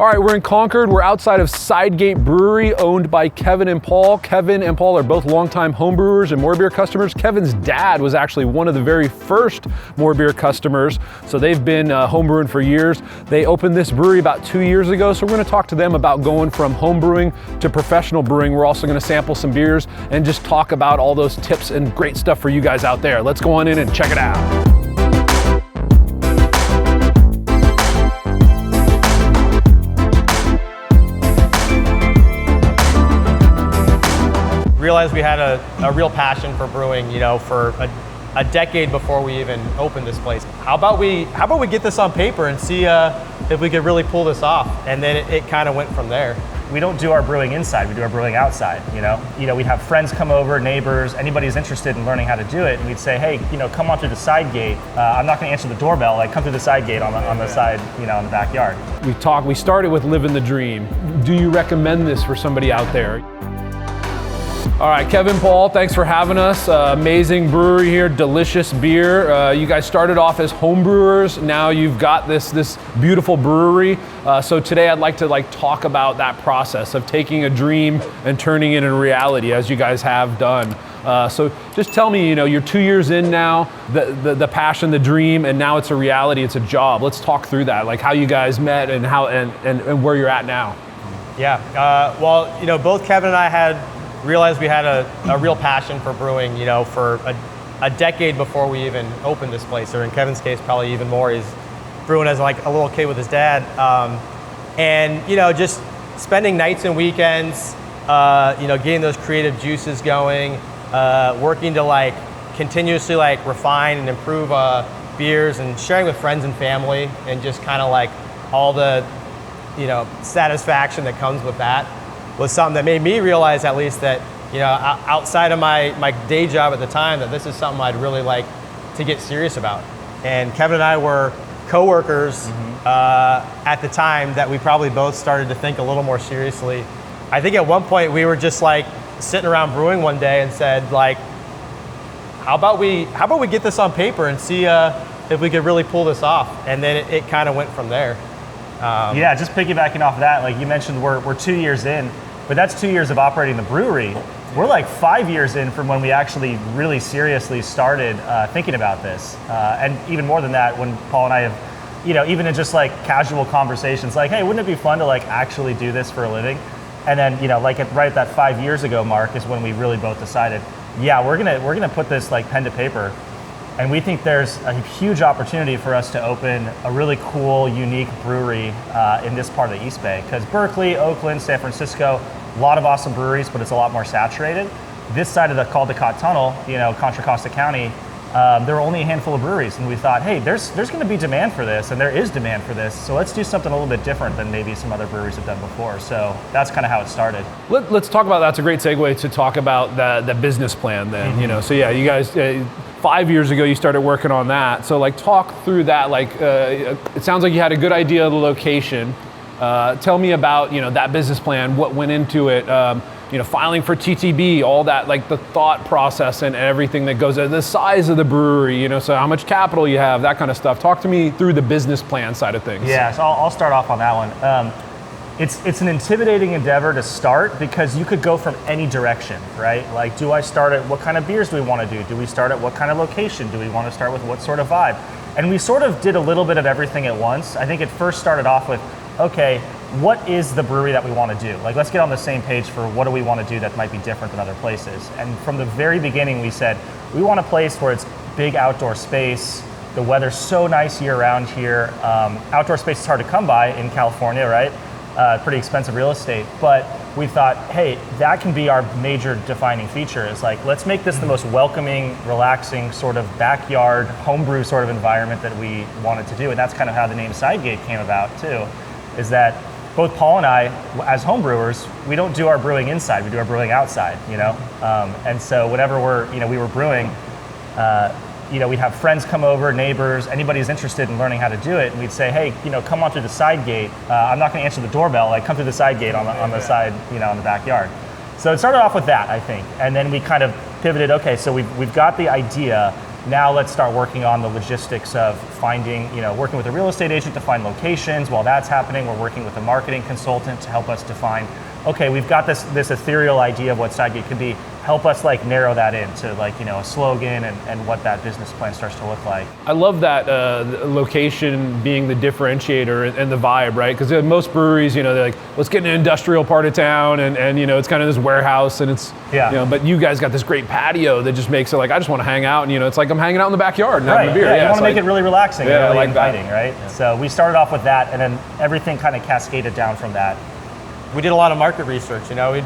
All right, we're in Concord. We're outside of Sidegate Brewery, owned by Kevin and Paul. Kevin and Paul are both longtime homebrewers and MoreBeer customers. Kevin's dad was actually one of the very first MoreBeer customers, so they've been homebrewing for years. They opened this brewery about 2 years ago, so we're gonna talk to them about going from homebrewing to professional brewing. We're also gonna sample some beers and just talk about all those tips and great stuff for you guys out there. Let's go on in and check it out. Realized we had a real passion for brewing, for a decade before we even opened this place. How about we get this on paper and see if we could really pull this off? And then it kind of went from there. We don't do our brewing inside, we do our brewing outside, we'd have friends come over, neighbors, anybody who's interested in learning how to do it, and we'd say, hey, come on through the side gate. I'm not gonna answer the doorbell, come through the side gate on the side, in the backyard. We started with living the dream. Do you recommend this for somebody out there? All right, Kevin, Paul, thanks for having us. Amazing brewery here, delicious beer. You guys started off as home brewers. Now you've got this beautiful brewery. So today I'd like to talk about that process of taking a dream and turning it into reality, as you guys have done. So just tell me, you're 2 years in now, the passion, the dream, and now it's a reality, it's a job. Let's talk through that, like how you guys met and how and where you're at now. Yeah, well, both Kevin and I had realized we had a real passion for brewing, for a decade before we even opened this place, or in Kevin's case, probably even more. He's brewing as a little kid with his dad. And, just spending nights and weekends, getting those creative juices going, working to continuously refine and improve beers, and sharing with friends and family, and just kind of all the, satisfaction that comes with that, was something that made me realize, at least, that outside of my day job at the time, that this is something I'd really like to get serious about. And Kevin and I were co-workers at the time that we probably both started to think a little more seriously. I think at one point we were just sitting around brewing one day and said, how about we get this on paper and see if we could really pull this off? And then it kind of went from there. Yeah, just piggybacking off of that, like you mentioned, we're 2 years in, but that's 2 years of operating the brewery. We're 5 years in from when we actually really seriously started thinking about this. And even more than that, when Paul and I have, even in just casual conversations, hey, wouldn't it be fun to actually do this for a living? And then, right at that 5 years ago mark is when we really both decided, yeah, we're gonna put this pen to paper. And we think there's a huge opportunity for us to open a really cool, unique brewery in this part of the East Bay. Because Berkeley, Oakland, San Francisco, a lot of awesome breweries, but it's a lot more saturated. This side of the Caldecott Tunnel, Contra Costa County, there were only a handful of breweries. And we thought, hey, there's gonna be demand for this, and there is demand for this. So let's do something a little bit different than maybe some other breweries have done before. So that's kind of how it started. Let's talk about, that's a great segue to talk about the business plan then. Mm-hmm. So yeah, you guys, 5 years ago you started working on that. So talk through that. It sounds like you had a good idea of the location. Tell me about that business plan, what went into it, filing for TTB, all that, the thought process and everything that goes, the size of the brewery, so how much capital you have, that kind of stuff. Talk to me through the business plan side of things. Yeah, so I'll start off on that one. It's an intimidating endeavor to start because you could go from any direction, right? Do I start at what kind of beers do we want to do? Do we start at what kind of location? Do we want to start with what sort of vibe? And we sort of did a little bit of everything at once. I think it first started off with, okay, what is the brewery that we want to do? Let's get on the same page for what do we want to do that might be different than other places. And from the very beginning, we said, we want a place where it's big outdoor space. The weather's so nice year round here. Outdoor space is hard to come by in California, right? Pretty expensive real estate, but we thought, hey, that can be our major defining feature. Is let's make this the most welcoming, relaxing sort of backyard homebrew sort of environment that we wanted to do, and that's kind of how the name Sidegate came about too. Is that both Paul and I, as homebrewers, we don't do our brewing inside; we do our brewing outside. And so whenever we were brewing. We'd have friends come over, neighbors, anybody who's interested in learning how to do it, and we'd say, hey, come on through the side gate. I'm not going to answer the doorbell. Come through the side gate on the side, on the backyard. So it started off with that, I think, and then we kind of pivoted. Okay, so we've got the idea. Now let's start working on the logistics of finding, working with a real estate agent to find locations. While that's happening, we're working with a marketing consultant to help us define, okay, we've got this ethereal idea of what Sidegate could be. Help us narrow that into a slogan and what that business plan starts to look like. I love that location being the differentiator and the vibe, right? Because most breweries, they're like, let's get in an industrial part of town, and it's kind of this warehouse, and it's, but you guys got this great patio that just makes it like, I just want to hang out, and it's like I'm hanging out in the backyard and having a beer. Yeah, you want to make it really relaxing, and really like inviting, right? Yeah. So we started off with that, and then everything kind of cascaded down from that. We did a lot of market research. We'd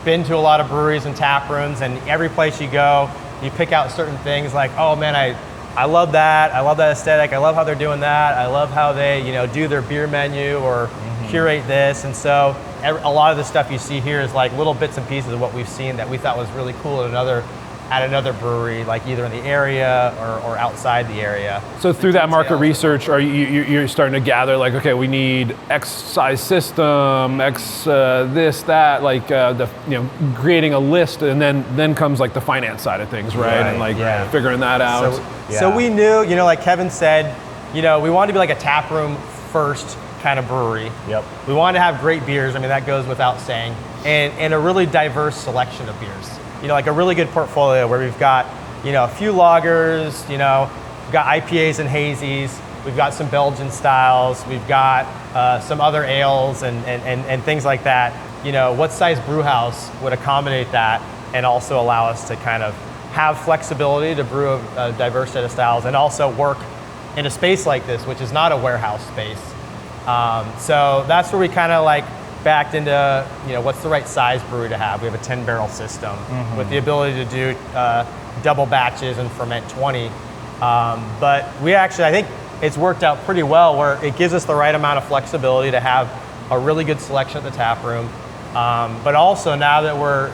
been to a lot of breweries and tap rooms, and every place you go, you pick out certain things like, oh man, I love that. I love that aesthetic. I love how they're doing that. I love how they, do their beer menu or curate this. And so a lot of the stuff you see here is like little bits and pieces of what we've seen that we thought was really cool at another brewery, like either in the area or outside the area. So through that market research, are you're starting to gather like, okay, we need X size system, X this, that, creating a list, and then comes like the finance side of things, right? And figuring that out. So we knew, like Kevin said, we wanted to be like a tap room first kind of brewery. Yep. We wanted to have great beers. I mean, that goes without saying, and a really diverse selection of beers. Like a really good portfolio where we've got, a few lagers, we've got IPAs and hazies, we've got some Belgian styles, we've got some other ales and things like that. What size brew house would accommodate that and also allow us to kind of have flexibility to brew a diverse set of styles and also work in a space like this, which is not a warehouse space. So that's where we kind of backed into, what's the right size brewery to have. We have a 10-barrel system with the ability to do double batches and ferment 20. But we actually, I think it's worked out pretty well where it gives us the right amount of flexibility to have a really good selection at the tap room. But also now that we're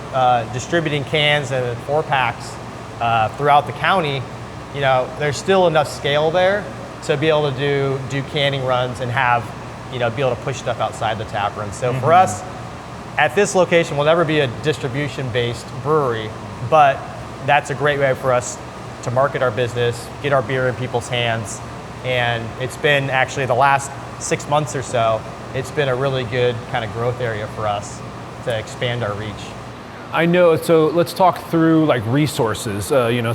distributing cans and 4-packs throughout the county, there's still enough scale there to be able to do canning runs and have be able to push stuff outside the tap room. So for us, at this location, we'll never be a distribution-based brewery, but that's a great way for us to market our business, get our beer in people's hands, and it's been actually the last 6 months or so, it's been a really good kind of growth area for us to expand our reach. I know, so let's talk through resources.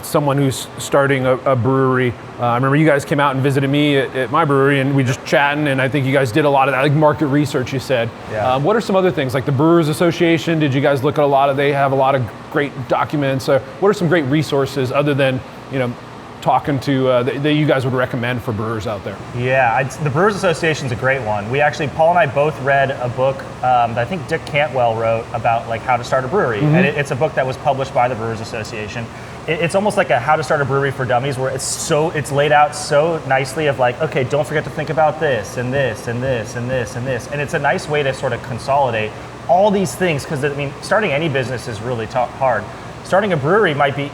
Someone who's starting a brewery. I remember you guys came out and visited me at my brewery and we just chatting, and I think you guys did a lot of that, market research, you said. Yeah. What are some other things, like the Brewers Association? Did you guys look at they have a lot of great documents. What are some great resources other than, talking to, that you guys would recommend for brewers out there? Yeah, the Brewers Association is a great one. Paul and I both read a book that I think Dick Cantwell wrote about how to start a brewery. And it's a book that was published by the Brewers Association. It's almost like a how to start a brewery for dummies where it's laid out so nicely of okay, don't forget to think about this and this and this and this and this. And it's a nice way to sort of consolidate all these things because, starting any business is really hard. Starting a brewery might be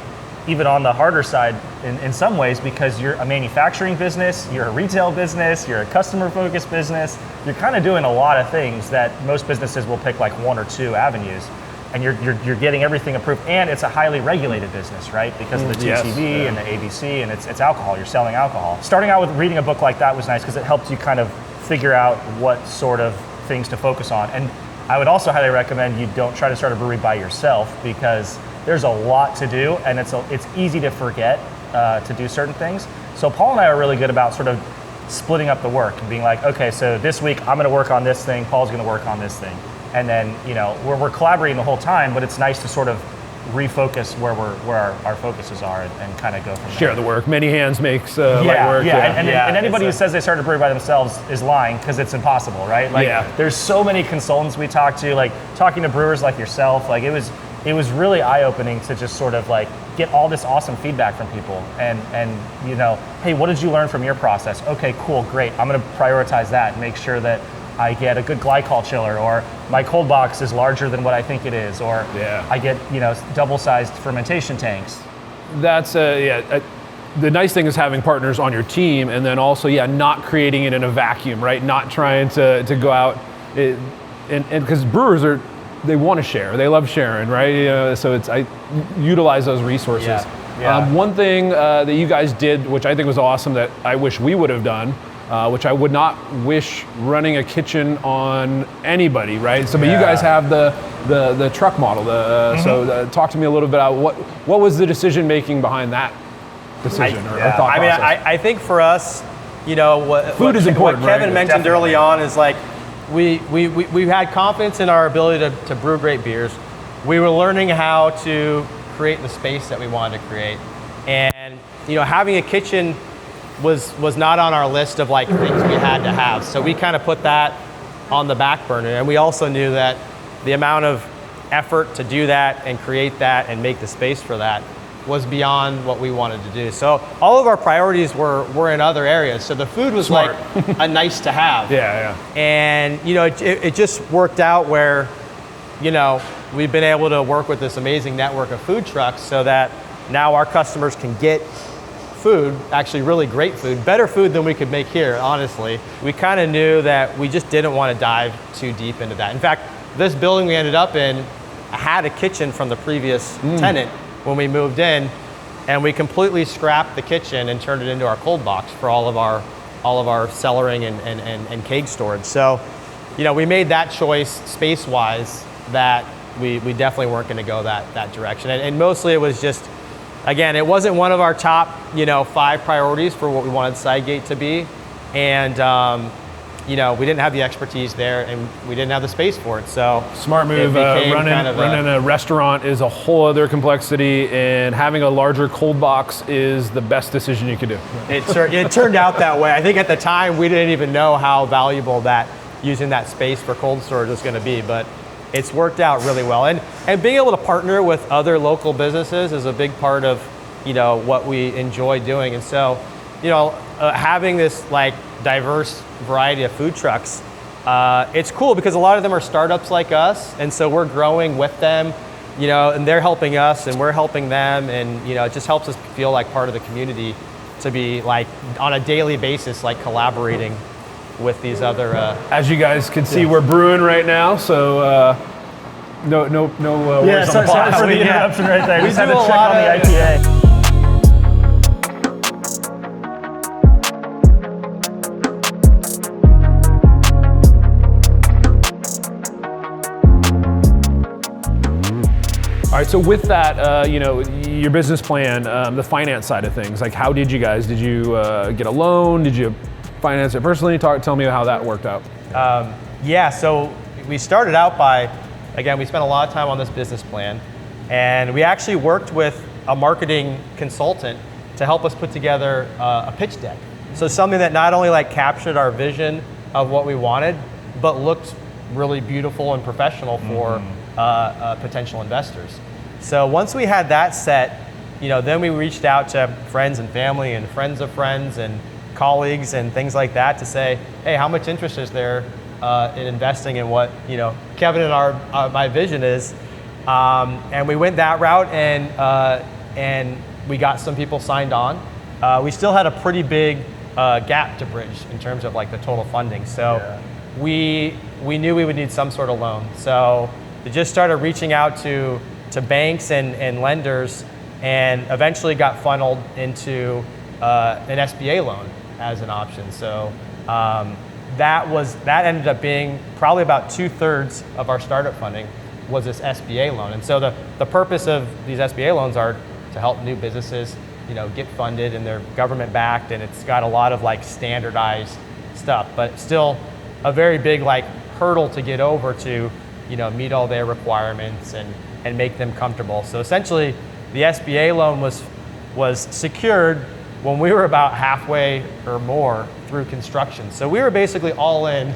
even on the harder side in some ways because you're a manufacturing business, you're a retail business, you're a customer-focused business. You're kind of doing a lot of things that most businesses will pick one or two avenues. And you're getting everything approved. And it's a highly regulated business, right? Because of the TTB and the ABC, and it's alcohol, you're selling alcohol. Starting out with reading a book like that was nice because it helped you kind of figure out what sort of things to focus on. And I would also highly recommend you don't try to start a brewery by yourself because there's a lot to do, and it's easy to forget to do certain things. So Paul and I are really good about sort of splitting up the work and being okay, so this week I'm going to work on this thing, Paul's going to work on this thing. And then, we're collaborating the whole time, but it's nice to sort of refocus where our focuses are and kind of go from there. Share the work. Many hands makes light work. And anybody who says they started a brewery by themselves is lying because it's impossible, right? There's so many consultants we talk to, talking to brewers like yourself, it was really eye-opening to just sort of get all this awesome feedback from people and hey, what did you learn from your process? Okay, cool, great. I'm going to prioritize that and make sure that I get a good glycol chiller, or my cold box is larger than what I think it is, or I get double-sized fermentation tanks. That's the nice thing is having partners on your team, and then also not creating it in a vacuum, right? Not trying to go out and because brewers they want to share, they love sharing, right? So I utilize those resources. Yeah. One thing that you guys did, which I think was awesome, that I wish we would have done, which I would not wish running a kitchen on anybody, right? So, but you guys have the truck model. So, talk to me a little bit about what was the decision making behind that decision or thought I mean, process? I think for us, you know, Food is important, what Kevin right? mentioned Definitely. early on is like we've had confidence in our ability to brew great beers. We were learning how to create the space that we wanted to create, and you know, having a kitchen was not on our list of like things we had to have. So we kind of put that on the back burner, and we also knew that the amount of effort to do that and create that and make the space for that was beyond what we wanted to do. So all of our priorities were in other areas. So the food was Smart. like a nice to have. Yeah. And you know, it just worked out where, you know, we've been able to work with this amazing network of food trucks so that now our customers can get food, actually really great food, better food than we could make here, honestly. We kind of knew that we just didn't want to dive too deep into that. In fact, this building we ended up in had a kitchen from the previous tenant when we moved in, and we completely scrapped the kitchen and turned it into our cold box for all of our cellaring and keg storage. So, you know, we made that choice space-wise that we definitely weren't going to go that direction. And mostly it was just, again, it wasn't one of our top, you know, 5 priorities for what we wanted Sidegate to be. And, you know, we didn't have the expertise there and we didn't have the space for it. So Smart move. Running a restaurant is a whole other complexity, and having a larger cold box is the best decision you could do. It turned out that way. I think at the time we didn't even know how valuable that using that space for cold storage was going to be, but it's worked out really well. And being able to partner with other local businesses is a big part of, you know, what we enjoy doing. And so, you know, having this like diverse variety of food trucks, it's cool because a lot of them are startups like us, and so we're growing with them, you know, and they're helping us and we're helping them, and you know, it just helps us feel like part of the community to be like on a daily basis, like collaborating with these other. As you guys can see, we're brewing right now, so no worries on the Sorry pause. for the interruption right there. We Just had do to a check lot on the of- IPA. All right, so with that, you know, your business plan, the finance side of things, like how did you guys, did you get a loan? Did you finance it personally? Tell me how that worked out. Yeah, so we started out by, again, we spent a lot of time on this business plan, and we actually worked with a marketing consultant to help us put together a pitch deck. So something that not only like captured our vision of what we wanted, but looked really beautiful and professional for potential investors. So once we had that set, you know, then we reached out to friends and family and friends of friends and colleagues and things like that to say, hey, how much interest is there in investing in what, you know, Kevin and my vision is, and we went that route, and we got some people signed on. We still had a pretty big gap to bridge in terms of like the total funding, so we knew we would need some sort of loan. So we just started reaching out to banks and lenders, and eventually got funneled into an SBA loan as an option. So that ended up being probably about 2/3 of our startup funding was this SBA loan. And so the purpose of these SBA loans are to help new businesses, you know, get funded, and they're government backed, and it's got a lot of like standardized stuff, but still a very big like hurdle to get over to, you know, meet all their requirements and make them comfortable. So essentially the SBA loan was secured when we were about halfway or more through construction. So we were basically all in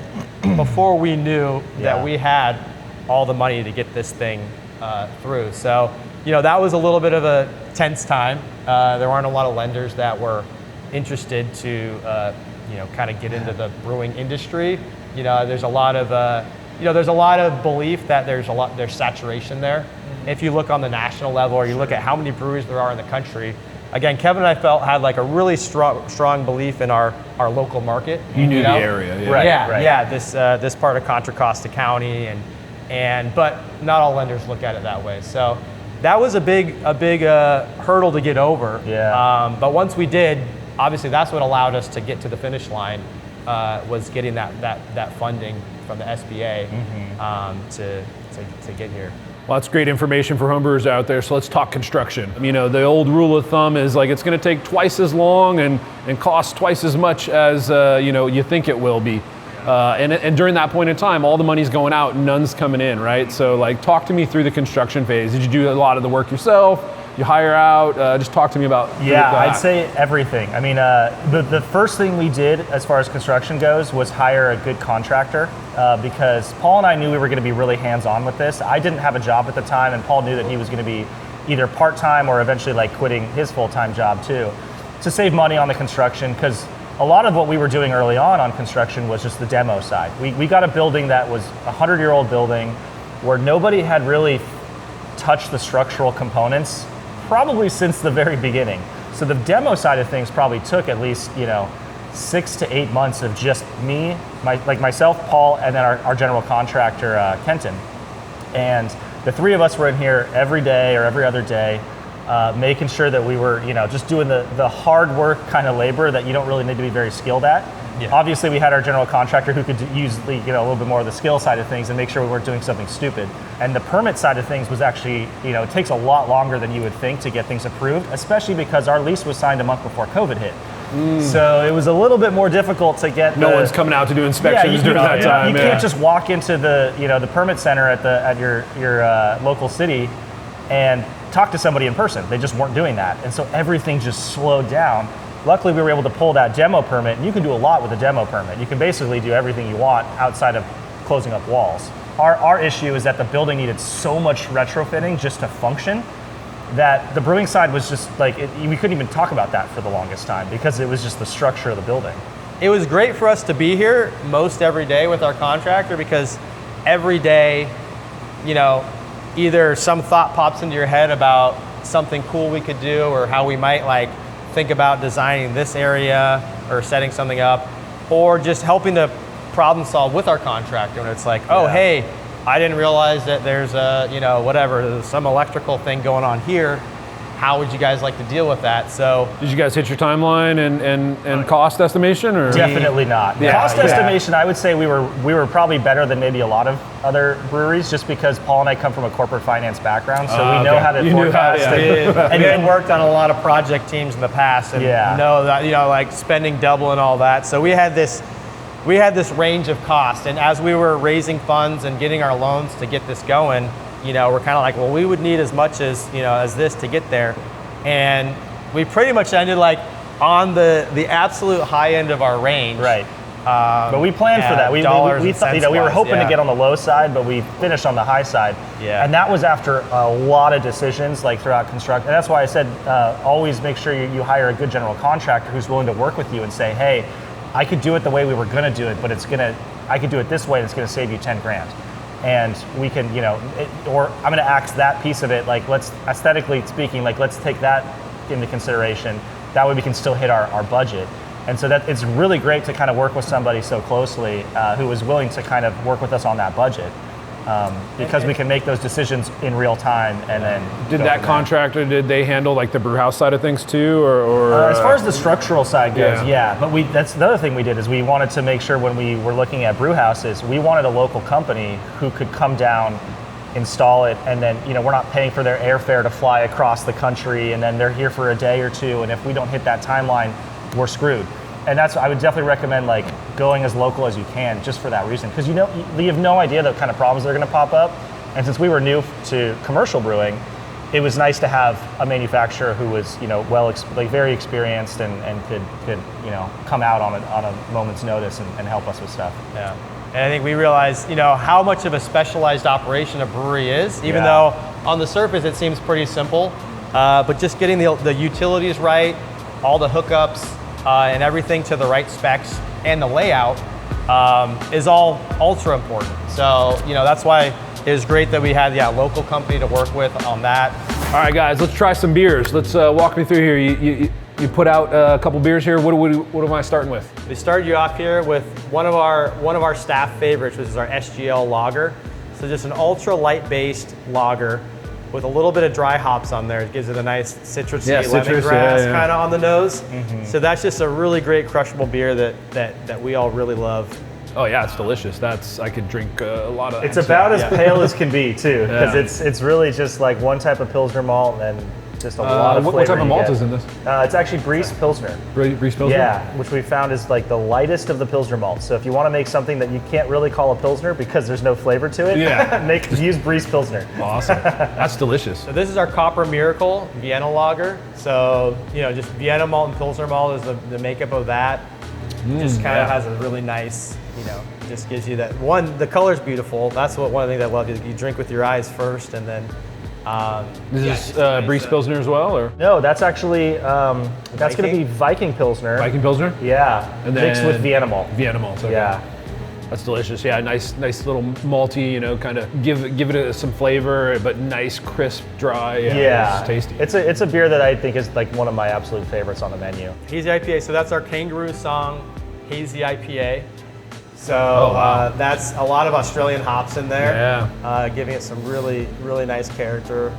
before we knew that we had all the money to get this thing through. So, you know, that was a little bit of a tense time. There weren't a lot of lenders that were interested to, you know, kind of get into the brewing industry. You know, there's a lot of, there's a lot of belief that there's saturation there. If you look on the national level, or you look at how many breweries there are in the country, again, Kevin and I had like a really strong belief in our local market. You knew the area, yeah. Right. This part of Contra Costa County, but not all lenders look at it that way. So that was a big hurdle to get over. Yeah. But once we did, obviously that's what allowed us to get to the finish line, was getting that funding from the SBA to get here. Well, that's great information for homebrewers out there. So let's talk construction. You know, the old rule of thumb is like it's going to take twice as long and cost twice as much as you think it will be. And during that point in time, all the money's going out and none's coming in, right? So like, talk to me through the construction phase. Did you do a lot of the work yourself? You hire out? Just talk to me about Yeah, that. I'd say everything. I mean, the first thing we did as far as construction goes was hire a good contractor because Paul and I knew we were going to be really hands-on with this. I didn't have a job at the time, and Paul knew that he was going to be either part-time or eventually like quitting his full-time job too, to save money on the construction, because a lot of what we were doing early on construction was just the demo side. We got a building that was a 100-year-old building where nobody had really touched the structural components probably since the very beginning. So the demo side of things probably took at least 6 to 8 months of just me, myself, Paul, and then our general contractor, Kenton. And the three of us were in here every day or every other day, making sure that we were just doing the hard work kind of labor that you don't really need to be very skilled at. Yeah. Obviously, we had our general contractor who could use a little bit more of the skill side of things and make sure we weren't doing something stupid. And the permit side of things was actually, it takes a lot longer than you would think to get things approved, especially because our lease was signed a month before COVID hit. So it was a little bit more difficult to get. No one's coming out to do inspections during that time. You can't just walk into the permit center at your local city and talk to somebody in person. They just weren't doing that, and so everything just slowed down. Luckily, we were able to pull that demo permit, and you can do a lot with a demo permit. You can basically do everything you want outside of closing up walls. Our issue is that the building needed so much retrofitting just to function that the brewing side was just we couldn't even talk about that for the longest time because it was just the structure of the building. It was great for us to be here most every day with our contractor because every day, either some thought pops into your head about something cool we could do or how we might think about designing this area or setting something up, or just helping to problem solve with our contractor. And it's hey, I didn't realize that there's some electrical thing going on here. How would you guys like to deal with that? So did you guys hit your timeline and cost estimation? Or definitely not. Cost estimation, I would say we were probably better than maybe a lot of other breweries, just because Paul and I come from a corporate finance background, so we know how to forecast. And we had worked on a lot of project teams in the past, and know that spending double and all that. So we had this range of cost, and as we were raising funds and getting our loans to get this going, we're kind of we would need as much as this to get there, and we pretty much ended on the absolute high end of our range. Right. But we planned for that. We thought, we were hoping to get on the low side, but we finished on the high side. Yeah. And that was after a lot of decisions throughout construction. And that's why I said always make sure you hire a good general contractor who's willing to work with you and say, hey, I could do it the way we were going to do it, but I could do it this way, and it's going to save you 10 grand. And we can, or I'm going to axe that piece of it. Let's, aesthetically speaking, let's take that into consideration. That way we can still hit our budget. And so that it's really great to kind of work with somebody so closely who is willing to kind of work with us on that budget. Because we can make those decisions in real time, and then did that contractor, did they handle the brew house side of things too, or as far as the structural side goes, but that's the other thing we did is we wanted to make sure when we were looking at brew houses, we wanted a local company who could come down, install it, and then we're not paying for their airfare to fly across the country, and then they're here for a day or two, and if we don't hit that timeline, we're screwed. And I would definitely recommend going as local as you can, just for that reason, because you have no idea the kind of problems that are going to pop up. And since we were new to commercial brewing, it was nice to have a manufacturer who was very experienced and could come out on a moment's notice and help us with stuff. Yeah, and I think we realized how much of a specialized operation a brewery is, even though on the surface it seems pretty simple, but just getting the utilities right, all the hookups. And everything to the right specs and the layout is all ultra important. So, that's why it was great that we had a local company to work with on that. All right, guys, let's try some beers. Let's walk me through here. You put out a couple beers here. What am I starting with? We started you off here with one of our staff favorites, which is our SGL lager. So just an ultra light based lager with a little bit of dry hops on there. It gives it a nice citrusy citrus, lemongrass yeah. kind of on the nose. So that's just a really great crushable beer that we all really love. Oh yeah, it's delicious. I could drink a lot of that. It's about as Yeah. pale as can be too, because Yeah. it's really just like one type of Pilsner malt and just a lot of flavor. what type of you malt get. is in this? It's actually Briess Pilsner. Briess Pilsner? Yeah, which we found is like the lightest of the Pilsner malts. So if you want to make something that you can't really call a Pilsner because there's no flavor to it, use Briess Pilsner. Awesome. That's delicious. So this is our Copper Miracle Vienna lager. So, just Vienna malt and Pilsner malt is the makeup of that. Just kind of has a really nice, just gives you that one. The color's beautiful. That's one of the things I love. You drink with your eyes first, and then. Is this Briess Pilsner as well, or No, that's actually that's going to be Viking Pilsner. Viking Pilsner? Yeah, And mixed then with Vienna malt. Vienna malt. Okay. Yeah. That's delicious. Yeah, nice little malty. Kind of give it some flavor, but nice, crisp, dry. Yeah, it's tasty. It's a beer that I think is like one of my absolute favorites on the menu. Hazy IPA. So that's our Kangaroo Song Hazy IPA. So wow. that's a lot of Australian hops in there. Yeah. Giving it some really, really nice character.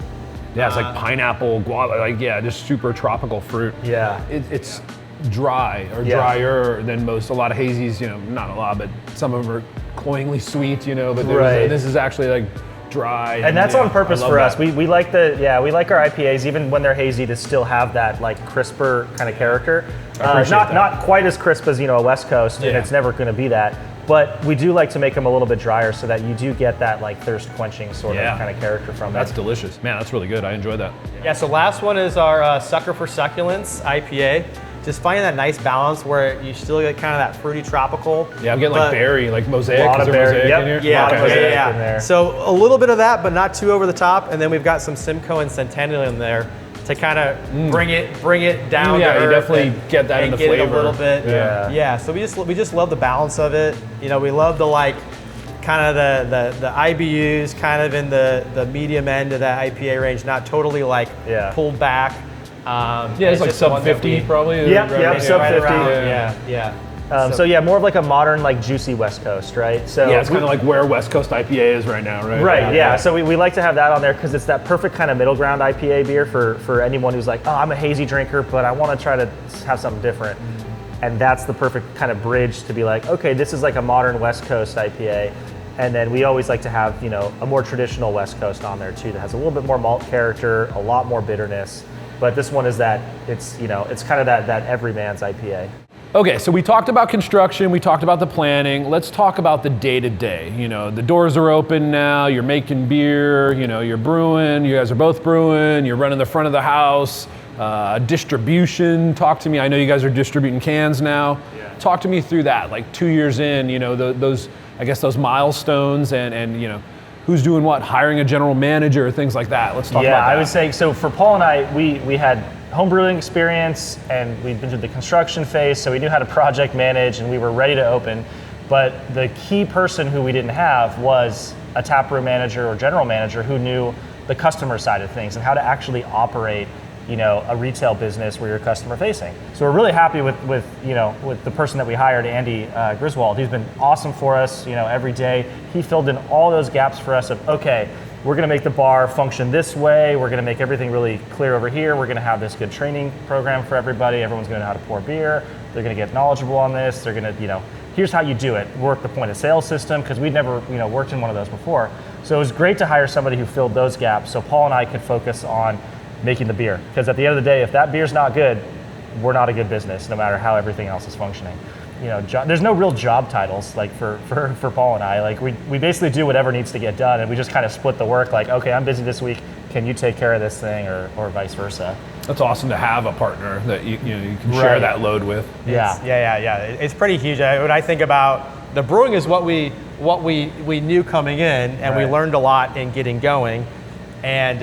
Yeah, it's like pineapple, guava, just super tropical fruit. Yeah. It's dry or drier than most. A lot of hazies, not a lot, but some of them are cloyingly sweet, but this is actually like dry. And that's on purpose for us. That. We like we like our IPAs even when they're hazy to still have that like crisper kind of character. Not quite as crisp as a West Coast, and it's never going to be that. But we do like to make them a little bit drier so that you do get that like thirst quenching sort of kind of character from That's it. delicious. Man, that's really good. I enjoyed that. Yeah, so last one is our Sucker for Succulents IPA. Just finding that nice balance where you still get kind of that fruity tropical. Yeah, I'm getting like berry, like mosaic. A lot Is of there berry, mosaic yep. in here? Yeah, Okay. Mosaic yeah. in there. So a little bit of that, but not too over the top. And then we've got some Simcoe and Centennial in there to kind of bring it down. Yeah, to you earth definitely and, get that and in the get flavor. it a little bit. Yeah. So we just love the balance of it. We love the kind of the IBUs kind of in the medium end of that IPA range, not totally pulled back. It's like just the one sub that 50 we- probably. Yep, right sub right 50. around, yeah. So more of like a modern like juicy West Coast, right? So Yeah, it's kind of like where West Coast IPA is right now, right? Right, yeah. So we like to have that on there because it's that perfect kind of middle ground IPA beer for anyone who's like, oh, I'm a hazy drinker, but I want to try to have something different. And that's the perfect kind of bridge to be like, okay, this is like a modern West Coast IPA. And then we always like to have, a more traditional West Coast on there too that has a little bit more malt character, a lot more bitterness. But this one is that it's kind of that everyman's IPA. Okay, so we talked about construction, we talked about the planning. Let's talk about the day-to-day. The doors are open now, you're making beer, you're brewing, you guys are both brewing, you're running the front of the house, distribution. Talk to me, I know you guys are distributing cans now. Yeah. Talk to me through that, like 2 years in, those milestones and who's doing what, hiring a general manager, things like that. Let's talk about that. Yeah, I would say, so for Paul and I, we had homebrewing experience and we'd been through the construction phase, so we knew how to project manage and we were ready to open. But the key person who we didn't have was a taproom manager or general manager who knew the customer side of things and how to actually operate a retail business where you're customer facing. So we're really happy with the person that we hired, Andy Griswold. He's been awesome for us, every day. He filled in all those gaps for us of, okay, we're gonna make the bar function this way, we're gonna make everything really clear over here, we're gonna have this good training program for everybody, everyone's gonna know how to pour beer, they're gonna get knowledgeable on this, they're gonna, here's how you do it, work the point of sale system, because we'd never, worked in one of those before. So it was great to hire somebody who filled those gaps so Paul and I could focus on making the beer. Because at the end of the day, if that beer's not good, we're not a good business, no matter how everything else is functioning. There's no real job titles like for Paul and I. Like we basically do whatever needs to get done, and we just kind of split the work. Like, okay, I'm busy this week. Can you take care of this thing, or vice versa? That's awesome to have a partner that you can share that load with. Yeah. It's pretty huge. When I think about the brewing is what we knew coming in, and we learned a lot in getting going. And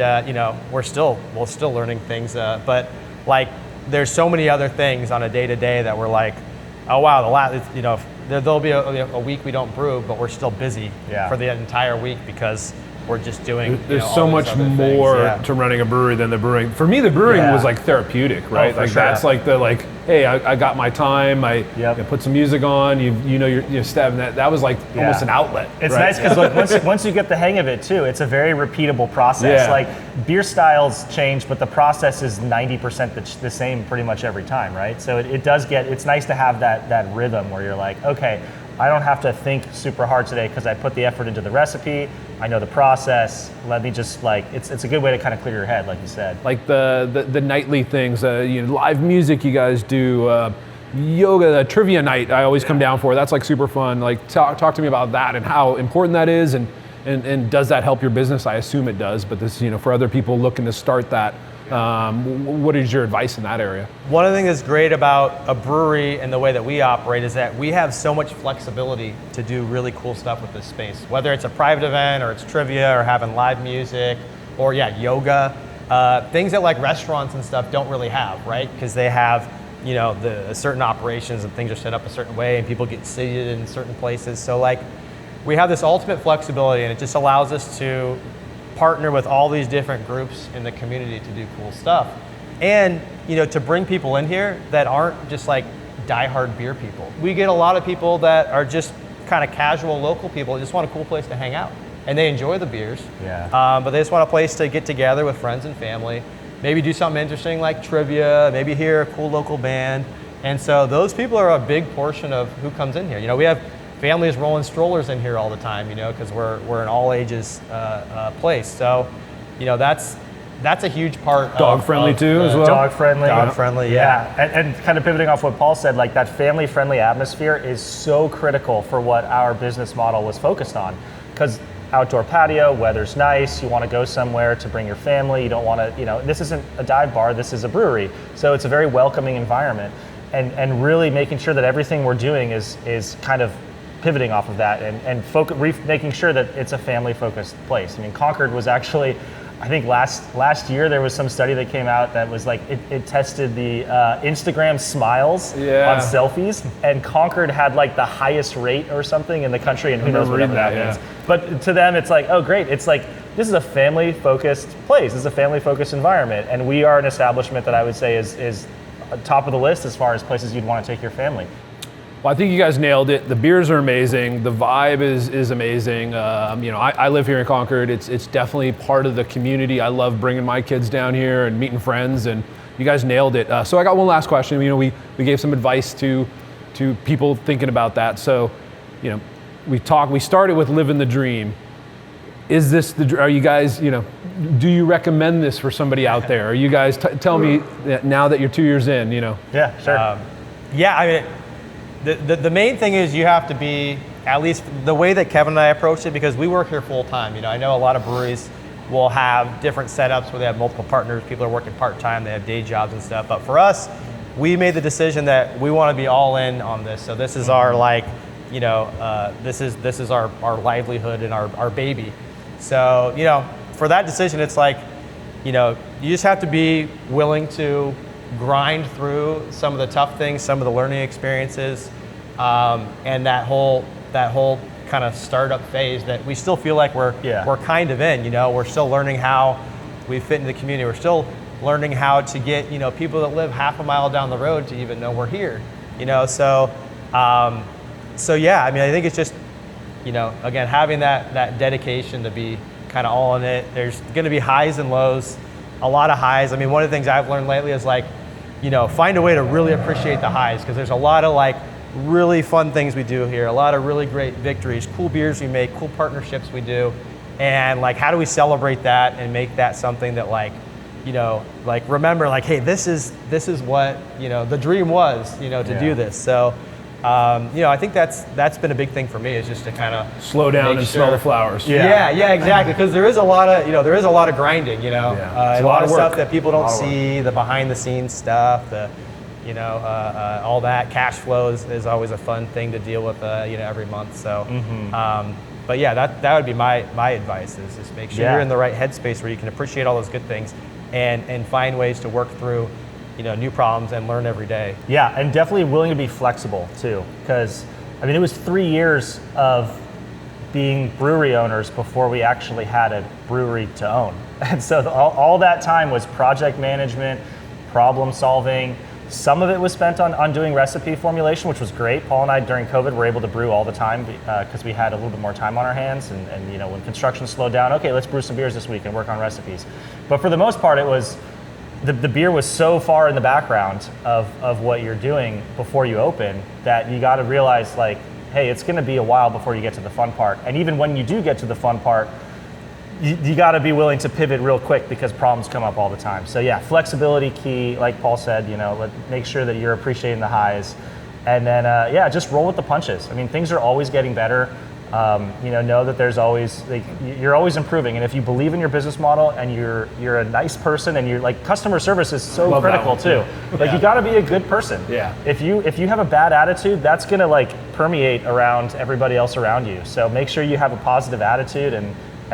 we're still learning things, but like there's so many other things on a day-to-day that we're like, oh wow, there'll be a week we don't brew, but we're still busy for the entire week because we're just doing. There's so much more to running a brewery than the brewing. For me, the brewing was like therapeutic, right? That's like hey, I got my time. I Yep. put some music on. You're stepping that was like almost an outlet. It's right? nice because once you get the hang of it too, it's a very repeatable process. Yeah. Like beer styles change, but the process is 90% the same pretty much every time, right? So it's nice to have that rhythm where you're like, okay, I don't have to think super hard today because I put the effort into the recipe. I know the process. Let me just it's a good way to kind of clear your head, like you said. Like the nightly things, live music you guys do, yoga, the trivia night I always come down for. That's like super fun. Like talk to me about that and how important that is, and does that help your business? I assume it does, but this, for other people looking to start that, what is your advice in that area? One of the things that's great about a brewery and the way that we operate is that we have so much flexibility to do really cool stuff with this space. Whether it's a private event or it's trivia or having live music or yoga, things that like restaurants and stuff don't really have, right? Because they have, the certain operations and things are set up a certain way and people get seated in certain places. So we have this ultimate flexibility and it just allows us to partner with all these different groups in the community to do cool stuff. And, to bring people in here that aren't just like diehard beer people. We get a lot of people that are just kind of casual local people that just want a cool place to hang out. And they enjoy the beers, but they just want a place to get together with friends and family, maybe do something interesting like trivia, maybe hear a cool local band. And so those people are a big portion of who comes in here. We have families rolling strollers in here all the time, because we're an all ages place. So, that's a huge part. Dog friendly too, as well. Dog friendly. Dog friendly, yeah. And kind of pivoting off what Paul said, like that family friendly atmosphere is so critical for what our business model was focused on. Because outdoor patio, weather's nice, you want to go somewhere to bring your family, you don't want to, this isn't a dive bar, this is a brewery. So it's a very welcoming environment. And really making sure that everything we're doing is kind of pivoting off of that and making sure that it's a family-focused place. I mean, Concord was actually, I think last year there was some study that came out that was like, it tested the Instagram smiles on selfies, and Concord had like the highest rate or something in the country, and who knows whatever that means. But to them, it's like, oh great, it's like, this is a family-focused place, this is a family-focused environment, and we are an establishment that I would say is top of the list as far as places you'd want to take your family. Well, I think you guys nailed it. The beers are amazing. The vibe is amazing. I live here in Concord. It's definitely part of the community. I love bringing my kids down here and meeting friends, and you guys nailed it. So I got one last question. We gave some advice to people thinking about that. So, we started with living the dream. Is this are you guys, do you recommend this for somebody out there? Are you guys, tell me now that you're 2 years in, Yeah, sure. I mean, the main thing is you have to be, at least the way that Kevin and I approach it, because we work here full time. I know a lot of breweries will have different setups where they have multiple partners, people are working part-time, they have day jobs and stuff. But for us, we made the decision that we want to be all in on this. So this is our this is our livelihood and our baby. So, for that decision, it's like, you just have to be willing to grind through some of the tough things, some of the learning experiences, and that whole kind of startup phase that we still feel like we're kind of in. We're still learning how we fit into the community. We're still learning how to get people that live half a mile down the road to even know we're here. So yeah, I mean, I think it's just again, having that dedication to be kind of all in it. There's going to be highs and lows, a lot of highs. I mean, one of the things I've learned lately is find a way to really appreciate the highs, because there's a lot of really fun things we do here, a lot of really great victories, cool beers we make, cool partnerships we do, and how do we celebrate that and make that something that remember hey, this is what the dream was to do this. So I think that's been a big thing for me, is just to kind of slow down and smell the flowers. Yeah, exactly. Because there is a lot of grinding, and a lot of stuff that people don't see, the behind the scenes stuff, all that cash flow is always a fun thing to deal with, every month. So, but yeah, that would be my advice, is just make sure you're in the right headspace where you can appreciate all those good things and find ways to work through new problems and learn every day. Yeah, and definitely willing to be flexible too, because I mean, it was 3 years of being brewery owners before we actually had a brewery to own. And so all that time was project management, problem solving, Some of it was spent on doing recipe formulation, which was great. Paul and I during COVID were able to brew all the time because we had a little bit more time on our hands. And you know, when construction slowed down, okay, let's brew some beers this week and work on recipes. But for the most part, it was the beer was so far in the background of what you're doing before you open that you got to realize, like, hey, it's going to be a while before you get to the fun part. And even when you do get to the fun part, you got to be willing to pivot real quick because problems come up all the time. So yeah, flexibility key, like Paul said, you know, make sure that you're appreciating the highs, and then yeah, just roll with the punches. I mean, things are always getting better. You know that there's always, like, you're always improving, and if you believe in your business model and you're a nice person, and you're like, customer service is so Love critical too. Like, you got to be a good person. Yeah. If you have a bad attitude, that's gonna like permeate around everybody else around you. So make sure you have a positive attitude and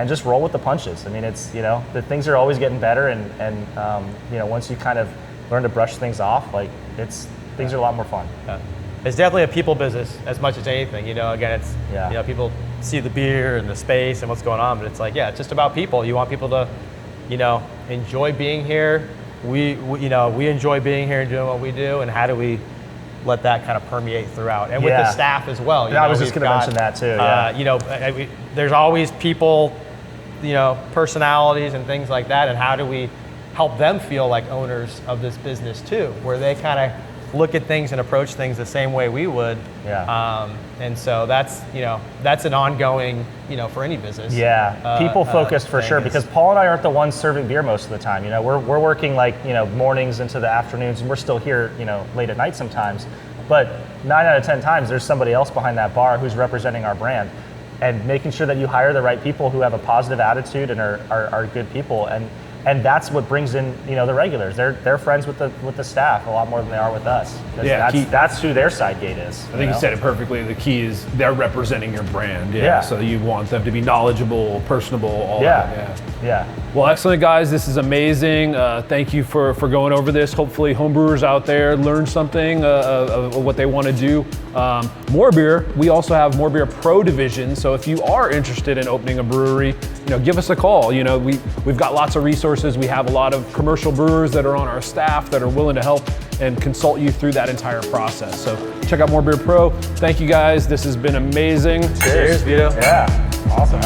just roll with the punches. I mean, it's, you know, the things are always getting better, and you know, once you kind of learn to brush things off, like, things are a lot more fun. Yeah. It's definitely a people business as much as anything. You know, again, it's, you know, people see the beer and the space and what's going on, but it's like, yeah, it's just about people. You want people to, you know, enjoy being here. We you know, we enjoy being here and doing what we do, and how do we let that kind of permeate throughout, and with the staff as well. You know, I was just going to mention that too. Yeah. You know, there's always people, you know, personalities and things like that, and how do we help them feel like owners of this business too, where they kind of look at things and approach things the same way we would. Yeah. And so that's, you know, that's an ongoing, you know, for any business. Yeah, people focused for sure, because Paul and I aren't the ones serving beer most of the time. You know, we're working, like, you know, mornings into the afternoons, and we're still here, you know, late at night sometimes. But 9 out of 10 times, there's somebody else behind that bar who's representing our brand, and making sure that you hire the right people who have a positive attitude and are good people. And that's what brings in, you know, the regulars. They're friends with the staff a lot more than they are with us. Yeah, that's who their Sidegate is. I think you said it perfectly. The key is they're representing your brand. Yeah. So you want them to be knowledgeable, personable, all that. Yeah. Well, excellent, guys. This is amazing. Thank you for going over this. Hopefully, homebrewers out there learn something of what they want to do. MoreBeer, we also have MoreBeer Pro division. So if you are interested in opening a brewery, you know, give us a call. You know, we've got lots of resources. We have a lot of commercial brewers that are on our staff that are willing to help and consult you through that entire process. So check out MoreBeer Pro. Thank you, guys. This has been amazing. Cheers, Vito. Yeah, awesome.